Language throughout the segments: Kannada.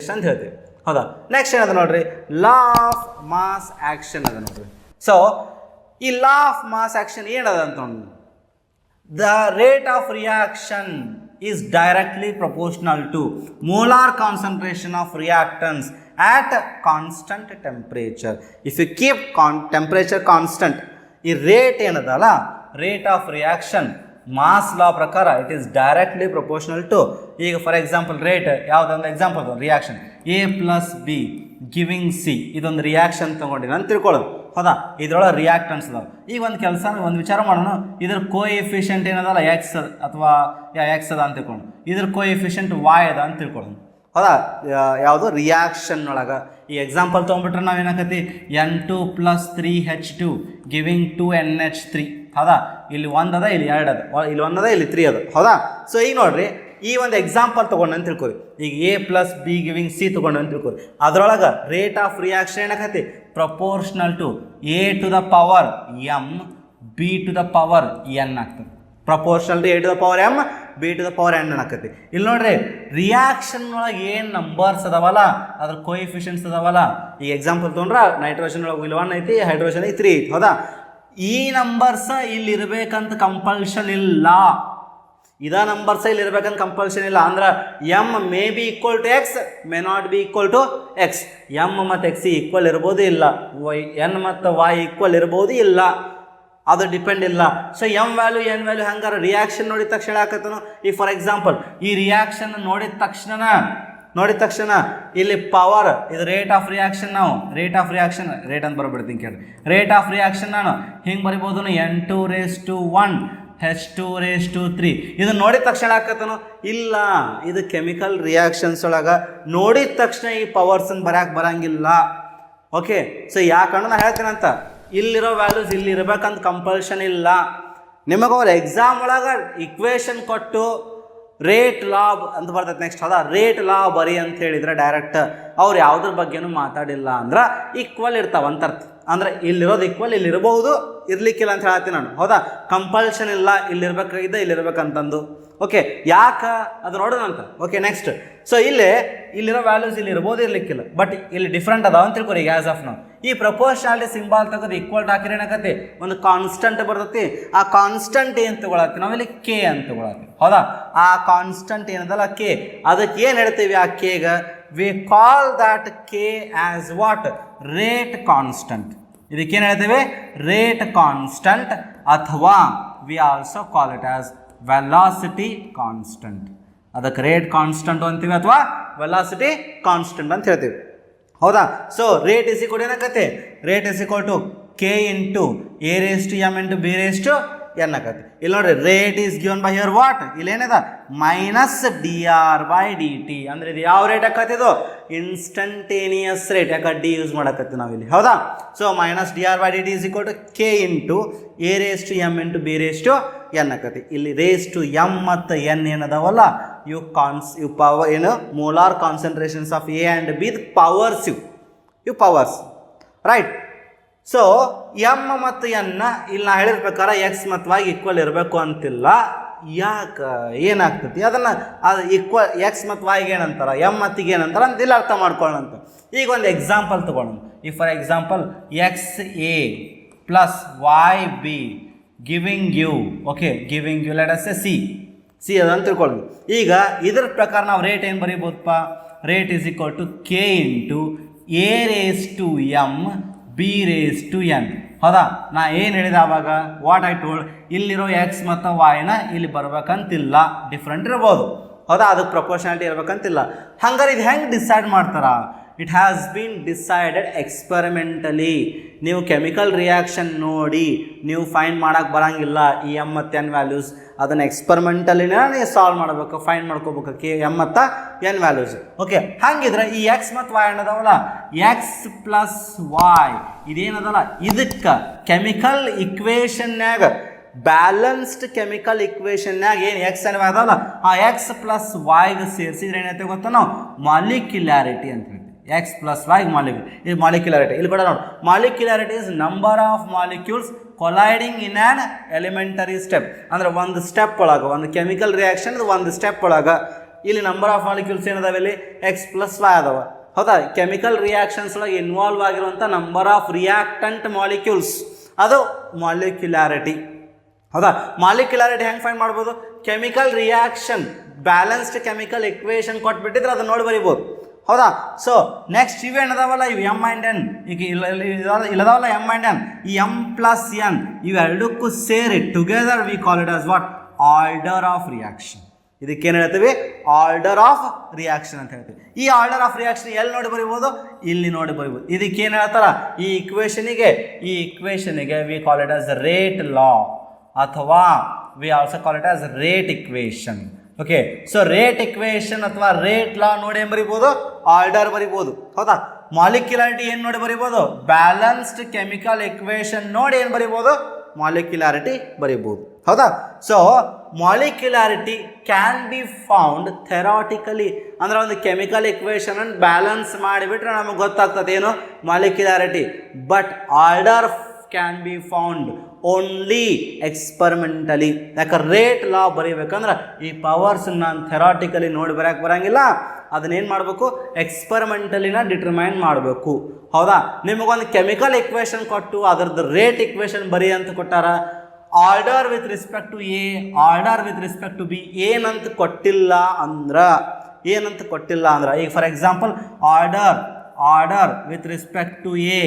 ಟೆಸ್ಟ್ ಅಂತ ಹೇಳ್ತೀವಿ. ಹೌದಾ? ನೆಕ್ಸ್ಟ್ ಏನದ ನೋಡ್ರಿ, ಲಾ ಆಫ್ ಮಾಸ್ ಆ್ಯಕ್ಷನ್ ಅದ ನೋಡ್ರಿ. ಸೊ ಈ ಲಾ ಆಫ್ ಮಾಸ್ ಆ್ಯಕ್ಷನ್ ಏನದ ಅಂತ ನೋಡಿ, the rate of reaction is directly proportional to molar concentration of reactants at constant temperature. If you keep temperature constant, ಈ ರೇಟ್ ಏನದಲ್ಲ, rate of reaction mass law ಪ್ರಕಾರ it is directly proportional to, ಈಗ ಫಾರ್ ಎಕ್ಸಾಂಪಲ್ ರೇಟ್ ಯಾವುದೊಂದು example reaction A+B giving C, ಇದೊಂದು ರಿಯಾಕ್ಷನ್ ತೊಗೊಂಡಿನ ಅಂತ ತಿಳ್ಕೊಳ್ಳೋದು. ಹೌದಾ? ಇದರೊಳಗೆ ರಿಯಾಕ್ಟನ್ಸ್ ಅದಾವೆ. ಈಗ ಒಂದು ಕೆಲಸ ಒಂದು ವಿಚಾರ ಮಾಡೋಣ, ಇದ್ರ ಕೋಎಫಿಷಿಯಂಟ್ ಏನದಲ್ಲ ಎಕ್ಸ್ ಅಥವಾ ಎಕ್ಸ್ ಅದ ಅಂತ ತಿಳ್ಕೊಂಡು, ಇದ್ರ ಕೋಎಫಿಷಿಯಂಟ್ ವಾಯ್ ಅದ ಅಂತ ತಿಳ್ಕೊಳ್ಳೋದು. ಹೌದಾ? ಯಾವುದು ರಿಯಾಕ್ಷನ್ ಒಳಗೆ ಈ example ತೊಗೊಂಡ್ಬಿಟ್ರೆ ನಾವೇನಾಕತಿ N2 + 3H2 giving 2NH3. ಹೌದಾ? ಇಲ್ಲಿ 1 ಅದ, ಇಲ್ಲಿ 2 ಅದ, ಇಲ್ಲಿ 1 ಅದ, ಇಲ್ಲಿ 3 ಅದ. ಹೌದಾ? ಸೊ ಈಗ ನೋಡ್ರಿ, ಈ ಒಂದು ಎಕ್ಸಾಂಪಲ್ ತೊಗೊಂಡು ಅಂತ ತಿಳ್ಕೊರಿ. ಈಗ A+B ಗಿವಿಂಗ್ C ತೊಗೊಂಡು ಅಂತ ತಿಳ್ಕೊರಿ. ಅದರೊಳಗೆ ರೇಟ್ ಆಫ್ ರಿಯಾಕ್ಷನ್ ಏನಾಗತ್ತೆ, proportional to A to the power M B to the power N ಆಗ್ತದೆ. Proportional to A to the power M B to the power N ಆಕತಿ. ಇಲ್ಲಿ ನೋಡ್ರಿ, ರಿಯಾಕ್ಷನ್ ಒಳಗೆ ಏನು ನಂಬರ್ಸ್ ಅದಾವಲ್ಲ, ಅದ್ರ ಕೋಎಫಿಷಿಯಂಟ್ಸ್ ಅದಾವಲ್ಲ. ಈಗ ಎಕ್ಸಾಂಪಲ್ ತೊಗೊಂಡ್ರೆ ನೈಟ್ರೋಜನ್ ಒಳಗೆ ಇಲ್ಲಿ 1 ಐತಿ, ಹೈಡ್ರೋಜನ್ 3 ಐತಿ. ಹೌದಾ? ಈ ನಂಬರ್ಸ್ ಇಲ್ಲಿ ಇರಬೇಕಂತ ಕಂಪಲ್ಷನ್ ಇಲ್ಲ. ಇದ ನಂಬರ್ಸ್ ಇಲ್ಲಿ ಇರ್ಬೇಕಂತ ಕಂಪಲ್ಷನ್ ಇಲ್ಲ. ಅಂದ್ರೆ M may be equal to X, may not be equal to X. M ಮತ್ತು ಎಕ್ಸ್ ಈಕ್ವಲ್ ಇರ್ಬೋದು, ಇಲ್ಲ. ಎನ್ ಮತ್ತು ವೈ ಈಕ್ವಲ್ ಇರ್ಬೋದು, ಇಲ್ಲ. ಅದು ಡಿಪೆಂಡ್ ಇಲ್ಲ. So M value N value ಹಂಗಾರೆ ರಿಯಾಕ್ಷನ್ ನೋಡಿದ ತಕ್ಷಣ ಹಾಕತ್ತನು. ಈಗ ಫಾರ್ ಎಕ್ಸಾಂಪಲ್ ಈ ರಿಯಾಕ್ಷನ್ ನೋಡಿದ ತಕ್ಷಣ ಇಲ್ಲಿ ಪವರ್, ಇದು ರೇಟ್ ಆಫ್ ರಿಯಾಕ್ಷನ್, ನಾವು ರೇಟ್ ಆಫ್ ರಿಯಾಕ್ಷನ್ ರೇಟ್ ಅಂತ ಬರೋಬಿಡ್ತೀನಿ ಕೇಳಿ. ರೇಟ್ ಆಫ್ ರಿಯಾಕ್ಷನ್ ನಾನು ಹಿಂಗೆ ಬರಿಬೋದು, N2⁻1 H2⁻3. ಇದನ್ನು ನೋಡಿದ ತಕ್ಷಣ ಹಾಕತ್ತನು ಇಲ್ಲ. ಇದು ಕೆಮಿಕಲ್ ರಿಯಾಕ್ಷನ್ಸ್ ಒಳಗೆ ನೋಡಿದ ತಕ್ಷಣ ಈ ಪವರ್ಸನ್ನು ಬರಂಗಿಲ್ಲ. ಓಕೆ? ಸೊ ಯಾಕಂದ್ರೆ ನಾನು ಹೇಳ್ತೀನಂತ, ಇಲ್ಲಿರೋ ವ್ಯಾಲ್ಯೂಸ್ ಇಲ್ಲಿ ಇರ್ಬೇಕಂತ ಕಂಪಲ್ಷನ್ ಇಲ್ಲ. ನಿಮಗೆ ಅವ್ರು ಎಕ್ಸಾಮ್ ಒಳಗೆ ಇಕ್ವೇಷನ್ ಕೊಟ್ಟು ರೇಟ್ ಲಾ ಅಂತ ಬರ್ತೈತೆ. ನೆಕ್ಸ್ಟ್ ಹೌದಾ, ರೇಟ್ ಲಾ ಬರಿ ಅಂತ ಹೇಳಿದ್ರೆ ಡೈರೆಕ್ಟ್ ಅವ್ರು ಯಾವುದ್ರ ಬಗ್ಗೆನೂ ಮಾತಾಡಿಲ್ಲ ಅಂದ್ರೆ ಈಕ್ವಲ್ ಇರ್ತಾವೆ ಅಂತ ಅರ್ಥ. ಅಂದ್ರೆ ಇಲ್ಲಿರೋದು ಈಕ್ವಲ್, ಇಲ್ಲಿ ಇರಬಹುದು, ಇರ್ಲಿಕ್ಕಿಲ್ಲ ಅಂತ ಹೇಳ್ತೀನಿ ನಾನು. ಹೌದಾ? ಕಂಪಲ್ಷನ್ ಇಲ್ಲ, ಇಲ್ಲಿರ್ಬೇಕಾಗಿದ್ದ ಇಲ್ಲಿರ್ಬೇಕಂತಂದು. ಓಕೆ? ಯಾಕೆ ಅದು ನೋಡೋಣಂತ. ಓಕೆ? ನೆಕ್ಸ್ಟ್, ಸೊ ಇಲ್ಲಿರೋ ವ್ಯಾಲ್ಯೂಸ್ ಇಲ್ಲಿ ಇರ್ಬೋದು, ಇರ್ಲಿಕ್ಕಿಲ್ಲ, ಬಟ್ ಇಲ್ಲಿ ಡಿಫ್ರೆಂಟ್ ಅದಾವ ಅಂತ ತಿಳ್ಕೊರಿ. ಈಗ ಆಸ್ ಆಫ್ ನಾವು ಈ ಪ್ರಪೋರ್ಷನಾಲಿಟಿ ಸಿಂಬಾಲ್ ತೆಗೆದು ಈಕ್ವಲ್ ಹಾಕಿದ್ರೆ ಏನಾಗತ್ತೆ, ಒಂದು ಕಾನ್ಸ್ಟಂಟ್ ಬರ್ತೈತಿ. ಆ ಕಾನ್ಸ್ಟಂಟ್ ಏನು ತಗೊಳತ್ತೀವಿ ನಾವಿಲ್ಲಿ, ಕೆ ಅಂತ ತಗೊಳತ್ತೀವಿ. ಹೌದಾ? ಆ ಕಾನ್ಸ್ಟಂಟ್ ಏನದಲ್ಲ ಕೆ, ಅದಕ್ಕೆ ಏನು ಹೇಳ್ತೀವಿ ಆ ಕೆಗೆ, we call that K as what, rate constant. ಇದಕ್ಕೇನು ಹೇಳ್ತೇವೆ, ರೇಟ್ ಕಾನ್ಸ್ಟಂಟ್, ಅಥವಾ we also call it as velocity constant. ಅದಕ್ಕೆ ರೇಟ್ ಕಾನ್ಸ್ಟಂಟ್ ಅಂತೀವಿ ಅಥವಾ ವೆಲಾಸಿಟಿ ಕಾನ್ಸ್ಟಂಟ್ ಅಂತ ಹೇಳ್ತೀವಿ. ಹೌದಾ? ಸೊ ರೇಟ್ ಇಸ್ ಈಕ್ವಲ್ ಏನಾಗತ್ತೆ, rate is equal to K into A⁻m into B⁻n ಆಗತ್ತೆ. ಇಲ್ಲಿ ನೋಡ್ರಿ, rate is given by here what, ಇಲ್ಲೇನದ -dr/dt. ಅಂದ್ರೆ ಇದು ಯಾವ ರೇಟ್ ಆಕತ್ತೆ, ಇದು ಇನ್ಸ್ಟಂಟೇನಿಯಸ್ ರೇಟ್. ಯಾಕೆ ಡಿ ಯೂಸ್ ಮಾಡಕತ್ತಿ ನಾವಿಲ್ಲಿ. ಹೌದಾ? So -dr/dt is equal to K into A⁻m into B⁻n ಆಕತಿ. ಇಲ್ಲಿ ರೇಸ್ ಟು ಎಮ್ ಮತ್ತು ಎನ್ ಏನದಾವಲ್ಲ, ಇವು ಪವರ್ ಏನು, molar concentrations of A and B, powers. ಇವು ಪವರ್ಸ್, ರೈಟ್? ಸೊ ಎಮ್ ಮತ್ತು ಎನ್ನ ಇಲ್ಲಿ ನಾ ಹೇಳಿದ ಪ್ರಕಾರ ಎಕ್ಸ್ ಮತ್ತು ವೈ ಈಕ್ವಲ್ ಇರಬೇಕು ಅಂತಿಲ್ಲ. ಯಾಕೆ, ಏನಾಗ್ತತಿ ಅದನ್ನು, ಅದು ಈಕ್ವಲ್ ಎಕ್ಸ್ ಮತ್ತು ವೈಗೆ ಏನಂತಾರೆ, ಎಮ್ ಮತ್ತಿಗೆ ಏನಂತಾರೆ ಅಂತ ಇಲ್ಲಿ ಅರ್ಥ ಮಾಡ್ಕೊಳ್ಳೋಣ. ಈಗ ಒಂದು ಎಕ್ಸಾಂಪಲ್ ತೊಗೊಳ್ಳೋಣ. ಈಗ for example XA + YB giving you, okay, giving you let us say C ಅದಂತ ತಿಳ್ಕೊಳ್ಳೋದು. ಈಗ ಇದರ ಪ್ರಕಾರ ನಾವು ರೇಟ್ ಏನು ಬರೀಬೋದಪ್ಪ, rate is equal to K into A⁻m B⁻n. ಹೌದಾ? ನಾ ಏನು ಹೇಳಿದೆ ಆವಾಗ, ವಾಟ್ ಐ ಟೋಲ್ಡ್, ಇಲ್ಲಿರೋ ಎಕ್ಸ್ ಮತ್ತು ವೈನ ಇಲ್ಲಿ ಬರ್ಬೇಕಂತಿಲ್ಲ, ಡಿಫ್ರೆಂಟ್ ಇರ್ಬೋದು. ಹೌದಾ? ಅದಕ್ಕೆ ಪ್ರಪೋರ್ಷನಾಲಿಟಿ ಇರ್ಬೇಕಂತಿಲ್ಲ. ಹಂಗಾರೆ ಇದು ಹೆಂಗೆ ಡಿಸೈಡ್ ಮಾಡ್ತಾರ, ಇಟ್ ಹ್ಯಾಸ್ ಬೀನ್ ಡಿಸೈಡೆಡ್ ಎಕ್ಸ್ಪೆರಿಮೆಂಟಲಿ. ನೀವು ಕೆಮಿಕಲ್ ರಿಯಾಕ್ಷನ್ ನೋಡಿ ನೀವು ಫೈಂಡ್ ಮಾಡೋಕ್ಕೆ ಬರೋಂಗಿಲ್ಲ ಈ ಎಮ್ ಮತ್ತು ಎನ್ ವ್ಯಾಲ್ಯೂಸ್. ಅದನ್ನು ಎಕ್ಸ್ಪೆರಿಮೆಂಟಲಿನ ನೀವು ಸಾಲ್ವ್ ಮಾಡಬೇಕು, ಫೈಂಡ್ ಮಾಡ್ಕೋಬೇಕು ಕೆ ಎಮ್ ಮತ್ತು ಎನ್ ವ್ಯಾಲ್ಯೂಸ್. ಓಕೆ, ಹಾಗಿದ್ರೆ ಈ ಎಕ್ಸ್ ಮತ್ತು ವೈ ಅನ್ನೋದವಲ್ಲ, ಎಕ್ಸ್ ಪ್ಲಸ್ ವೈ ಇದೇನದಲ್ಲ, ಇದಕ್ಕೆ ಕೆಮಿಕಲ್ ಇಕ್ವೇಷನ್ಯಾಗ, ಬ್ಯಾಲೆನ್ಸ್ಡ್ ಕೆಮಿಕಲ್ ಇಕ್ವೇಷನ್ಯಾಗ ಏನು ಎಕ್ಸ್ ಎನ್ ವೈ ಅದಾವಲ್ಲ, ಆ ಎಕ್ಸ್ ಪ್ಲಸ್ ವೈಗೆ ಸೇರಿಸಿದ್ರೆ ಏನೈತೆ ಗೊತ್ತಾ, ನಾವು ಮಾಲಿಕ್ಯುಲಾರಿಟಿ ಅಂತ ಹೇಳ್ತೀವಿ. ಎಕ್ಸ್ ಪ್ಲಸ್ ವೈ ಇದು ಮಾಲಿಕ್ಯುಲಾರಿಟಿ. ಇಲ್ಲಿ ಕೂಡ ನೋಡಿ, molecularity is number of molecules colliding in an elementary step. ಅಂದ್ರೆ ಒಂದು ಸ್ಟೆಪ್ ಒಳಗೆ, ಒಂದು ಕೆಮಿಕಲ್ ರಿಯಾಕ್ಷನ್ ಒಂದು ಸ್ಟೆಪ್ ಒಳಗೆ ಇಲ್ಲಿ ನಂಬರ್ ಆಫ್ ಮಾಲಿಕ್ಯೂಲ್ಸ್ ಏನದಾವೆ ಇಲ್ಲಿ X+Y ಅದಾವ. ಹೌದಾ, ಕೆಮಿಕಲ್ ರಿಯಾಕ್ಷನ್ಸ್ ಒಳಗೆ ಇನ್ವಾಲ್ವ್ ಆಗಿರುವಂಥ ನಂಬರ್ ಆಫ್ ರಿಯಾಕ್ಟಂಟ್ ಮಾಲಿಕ್ಯೂಲ್ಸ್ ಅದು ಮಾಲಿಕ್ಯುಲಾರಿಟಿ. ಹೌದಾ, ಮಾಲಿಕ್ಯುಲಾರಿಟಿ ಹೆಂಗೆ ಫೈಂಡ್ ಮಾಡ್ಬೋದು? Chemical reaction balanced chemical equation ಕೊಟ್ಬಿಟ್ಟಿದ್ರೆ ಅದನ್ನ ನೋಡಿ ಬರಿಬೋದು. ಹೌದಾ, ಸೊ ನೆಕ್ಸ್ಟ್ ಇವೇನದಾವಲ್ಲ ಇವು M and N, ಈಗ ಇಲ್ಲದಾವಲ್ಲ M and N, ಈ M+N ಇವೆರಡಕ್ಕೂ ಸೇರಿ together we call it as what? Order of reaction. ಇದಕ್ಕೇನು ಹೇಳ್ತೀವಿ? ಆರ್ಡರ್ ಆಫ್ ರಿಯಾಕ್ಷನ್ ಅಂತ ಹೇಳ್ತೀವಿ. ಈ ಆರ್ಡರ್ ಆಫ್ ರಿಯಾಕ್ಷನ್ ಎಲ್ಲಿ ನೋಡಿ ಬರಿಬೋದು? ಇಲ್ಲಿ ನೋಡಿ ಬರಿಬೋದು. ಇದಕ್ಕೇನು ಹೇಳ್ತಾರ? ಈ ಇಕ್ವೇಷನಿಗೆ we call it as rate law ಅಥವಾ we also call it as rate equation. Okay, so rate equation ಅಥವಾ ರೇಟ್ ಲಾ ನೋಡಿ ಏನು ಬರಿಬೋದು? ಆರ್ಡರ್ ಬರಿಬೋದು. ಹೌದಾ, ಮಾಲಿಕ್ಯುಲಾರಿಟಿ ಏನು ನೋಡಿ ಬರಿಬೋದು? ಬ್ಯಾಲೆನ್ಸ್ಡ್ ಕೆಮಿಕಲ್ ಇಕ್ವೇಷನ್ ನೋಡಿ ಏನು ಬರಿಬೋದು? ಮಾಲಿಕ್ಯುಲಾರಿಟಿ ಬರಿಬೋದು. ಹೌದಾ, so ಮಾಲಿಕ್ಯುಲಾರಿಟಿ can be found theoretically, ಅಂದ್ರೆ ಒಂದು ಕೆಮಿಕಲ್ ಇಕ್ವೇಷನ್ ಅನ್ನು ಬ್ಯಾಲೆನ್ಸ್ ಮಾಡಿಬಿಟ್ರೆ ನಮಗೆ ಗೊತ್ತಾಗ್ತದೆ ಏನು? Molecularity. But order can be found only experimentally. ಯಾಕಂದ್ರೆ ರೇಟ್ ಲಾ ಬರೀಬೇಕಂದ್ರೆ ಈ ಪವರ್ಸ್ ನಾನು ಥೆರಾಟಿಕಲಿ ನೋಡಿ ಬರೋಕ್ಕೆ ಬರೋಂಗಿಲ್ಲ, ಅದನ್ನೇನು ಮಾಡಬೇಕು? ಎಕ್ಸ್ಪರಿಮೆಂಟಲಿನ ಡಿಟರ್ಮೈನ್ ಮಾಡಬೇಕು. ಹೌದಾ, ನಿಮಗೊಂದು ಕೆಮಿಕಲ್ ಇಕ್ವೇಷನ್ ಕೊಟ್ಟು ಅದರದ್ದು ರೇಟ್ ಇಕ್ವೇಷನ್ ಬರೀ ಅಂತ ಕೊಟ್ಟಾರ, order with respect to A, order with respect to B ಏನಂತ ಕೊಟ್ಟಿಲ್ಲ ಅಂದ್ರೆ ಈಗ for example order with respect to A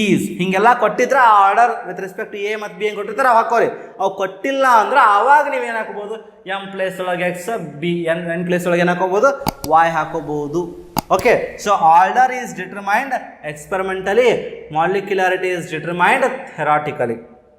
is ಹಿಂಗೆಲ್ಲ ಕೊಟ್ಟಿದ್ರೆ ಆ order with respect to A ಮತ್ತು ಬಿ ಏನು ಕೊಟ್ಟಿರ್ತಾರೆ ಅವು ಹಾಕೋರಿ. ಅವು ಕೊಟ್ಟಿಲ್ಲ ಅಂದ್ರೆ ಆವಾಗ ನೀವೇನು ಹಾಕೋಬೋದು? M ಪ್ಲೇಸ್ ಒಳಗೆ X, B N ಪ್ಲೇಸ್ ಒಳಗೆ ಏನು ಹಾಕೋಬೋದು? Y ಹಾಕೋಬೋದು. Okay, so order is determined experimentally, molecularity is determined theoretically.